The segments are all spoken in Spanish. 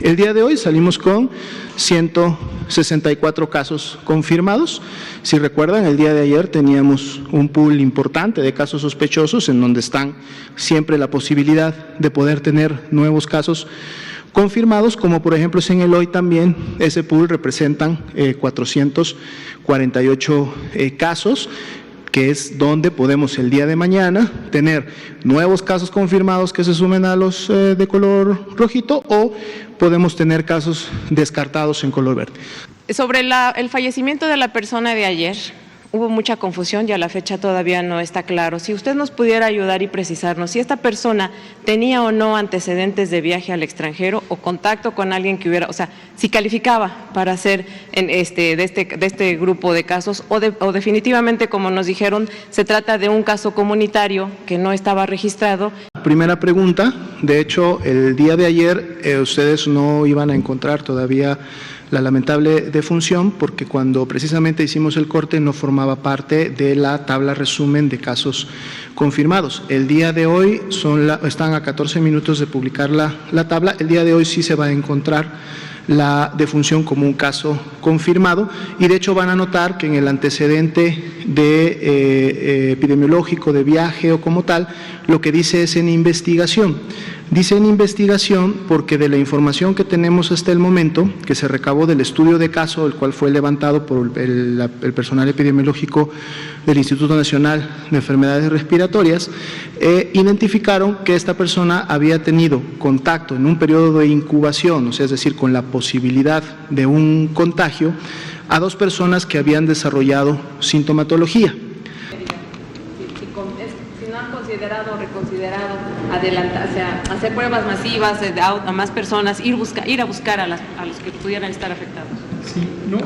El día de hoy salimos con 164 casos confirmados. Si recuerdan, el día de ayer teníamos un pool importante de casos sospechosos en donde están siempre la posibilidad de poder tener nuevos casos confirmados, como por ejemplo en el hoy también, ese pool representan 448 casos, que es donde podemos el día de mañana tener nuevos casos confirmados que se sumen a los de color rojito, o podemos tener casos descartados en color verde. Sobre el fallecimiento de la persona de ayer, hubo mucha confusión y a la fecha todavía no está claro. Si usted nos pudiera ayudar y precisarnos si esta persona tenía o no antecedentes de viaje al extranjero o contacto con alguien que hubiera, o sea, si calificaba para ser de este grupo de casos o definitivamente, como nos dijeron, se trata de un caso comunitario que no estaba registrado. Primera pregunta, de hecho, el día de ayer ustedes no iban a encontrar todavía la lamentable defunción, porque cuando precisamente hicimos el corte no formaba parte de la tabla resumen de casos confirmados. El día de hoy están a 14 minutos de publicar la tabla. El día de hoy sí se va a encontrar la defunción como un caso confirmado, y de hecho van a notar que en el antecedente epidemiológico de viaje o como tal, lo que dice es en investigación. Dice en investigación porque de la información que tenemos hasta el momento, que se recabó del estudio de caso, el cual fue levantado por el personal epidemiológico del Instituto Nacional de Enfermedades Respiratorias, identificaron que esta persona había tenido contacto en un periodo de incubación, o sea, es decir, con la posibilidad de un contagio, a 2 personas que habían desarrollado sintomatología. Si no han considerado o reconsiderado adelantar, o sea, hacer pruebas masivas a más personas, ir a buscar a los que pudieran estar afectados. Sí,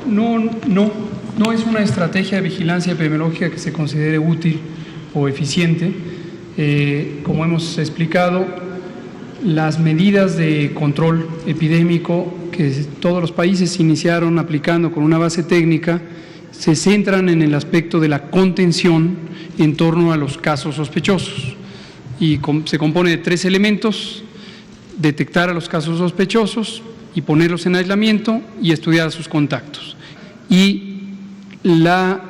no es una estrategia de vigilancia epidemiológica que se considere útil o eficiente. Como hemos explicado, las medidas de control epidémico que todos los países iniciaron aplicando con una base técnica se centran en el aspecto de la contención en torno a los casos sospechosos, y se compone de 3 elementos: detectar a los casos sospechosos y ponerlos en aislamiento y estudiar sus contactos. Y la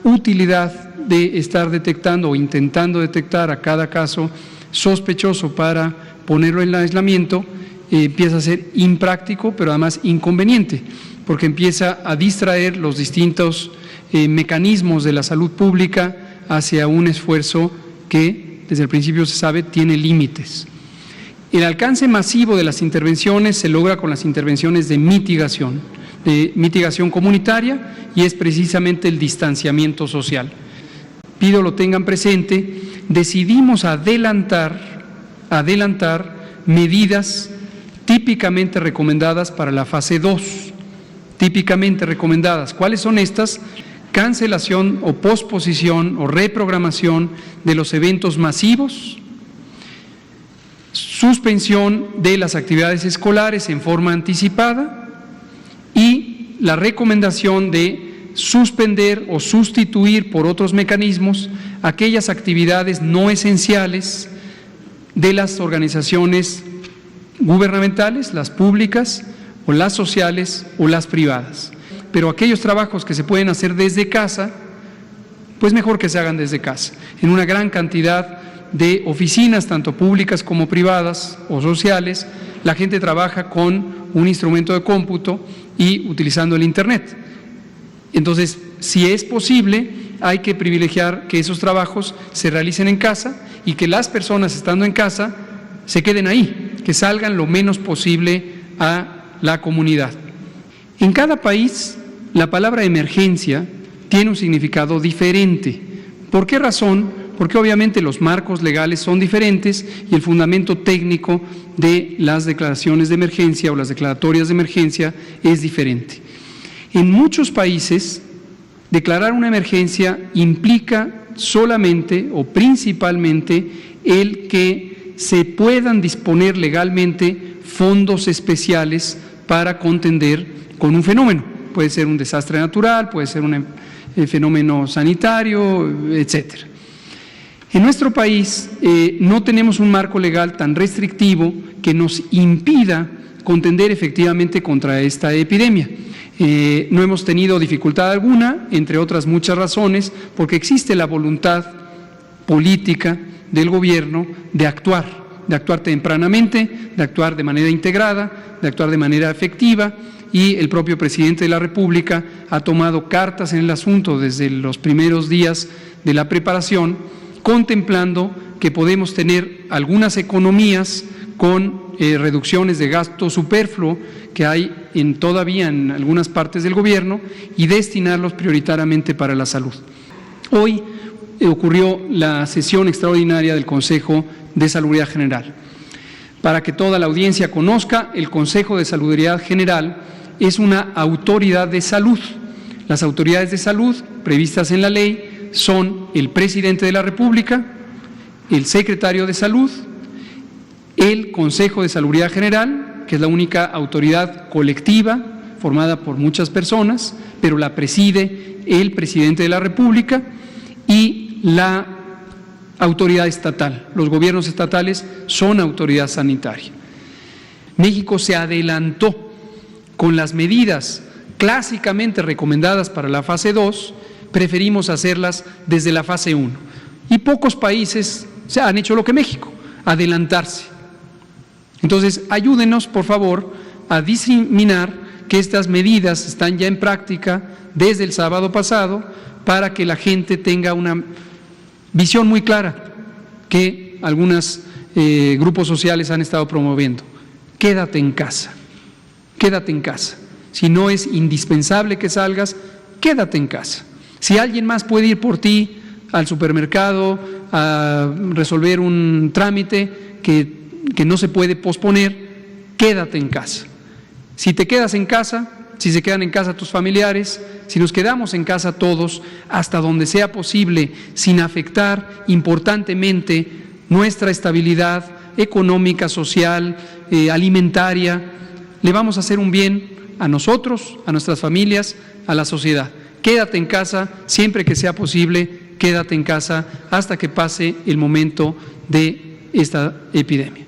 utilidad de estar detectando o intentando detectar a cada caso sospechoso para ponerlo en aislamiento empieza a ser impráctico, pero además inconveniente, porque empieza a distraer los distintos mecanismos de la salud pública hacia un esfuerzo que, desde el principio se sabe, tiene límites. El alcance masivo de las intervenciones se logra con las intervenciones de mitigación comunitaria, y es precisamente el distanciamiento social. Pido lo tengan presente, decidimos adelantar medidas típicamente recomendadas para la fase 2, típicamente recomendadas. ¿Cuáles son estas? Cancelación o posposición o reprogramación de los eventos masivos, suspensión de las actividades escolares en forma anticipada y la recomendación de suspender o sustituir por otros mecanismos aquellas actividades no esenciales de las organizaciones gubernamentales, las públicas o las sociales o las privadas. Pero aquellos trabajos que se pueden hacer desde casa, pues mejor que se hagan desde casa. En una gran cantidad de oficinas, tanto públicas como privadas o sociales, la gente trabaja con un instrumento de cómputo y utilizando el Internet. Entonces, si es posible, hay que privilegiar que esos trabajos se realicen en casa y que las personas estando en casa se queden ahí, que salgan lo menos posible a la comunidad. En cada país, la palabra emergencia tiene un significado diferente. ¿Por qué razón? Porque obviamente los marcos legales son diferentes y el fundamento técnico de las declaraciones de emergencia o las declaratorias de emergencia es diferente. En muchos países, declarar una emergencia implica solamente o principalmente el que se puedan disponer legalmente fondos especiales para contender con un fenómeno. Puede ser un desastre natural, puede ser un fenómeno sanitario, etcétera. En nuestro país no tenemos un marco legal tan restrictivo que nos impida contender efectivamente contra esta epidemia. No hemos tenido dificultad alguna, entre otras muchas razones, porque existe la voluntad política del gobierno de actuar tempranamente, de actuar de manera integrada, de actuar de manera efectiva, y el propio presidente de la República ha tomado cartas en el asunto desde los primeros días de la preparación, contemplando que podemos tener algunas economías con reducciones de gasto superfluo que hay todavía en algunas partes del gobierno y destinarlos prioritariamente para la salud. Hoy ocurrió la sesión extraordinaria del Consejo de Salubridad General. Para que toda la audiencia conozca, el Consejo de Salubridad General es una autoridad de salud. Las autoridades de salud previstas en la ley son el presidente de la República, el secretario de Salud, el Consejo de Salubridad General, que es la única autoridad colectiva formada por muchas personas, pero la preside el presidente de la República, y la autoridad estatal. Los gobiernos estatales son autoridad sanitaria. México se adelantó con las medidas clásicamente recomendadas para la fase 2, preferimos hacerlas desde la fase 1. Y pocos países se han hecho lo que México, adelantarse. Entonces, ayúdenos, por favor, a diseminar que estas medidas están ya en práctica desde el sábado pasado para que la gente tenga una visión muy clara que algunos grupos sociales han estado promoviendo. Quédate en casa, quédate en casa. Si no es indispensable que salgas, quédate en casa. Si alguien más puede ir por ti al supermercado a resolver un trámite que no se puede posponer, quédate en casa. Si te quedas en casa, si se quedan en casa tus familiares, si nos quedamos en casa todos, hasta donde sea posible, sin afectar importantemente nuestra estabilidad económica, social, alimentaria, le vamos a hacer un bien a nosotros, a nuestras familias, a la sociedad. Quédate en casa siempre que sea posible, quédate en casa hasta que pase el momento de esta epidemia.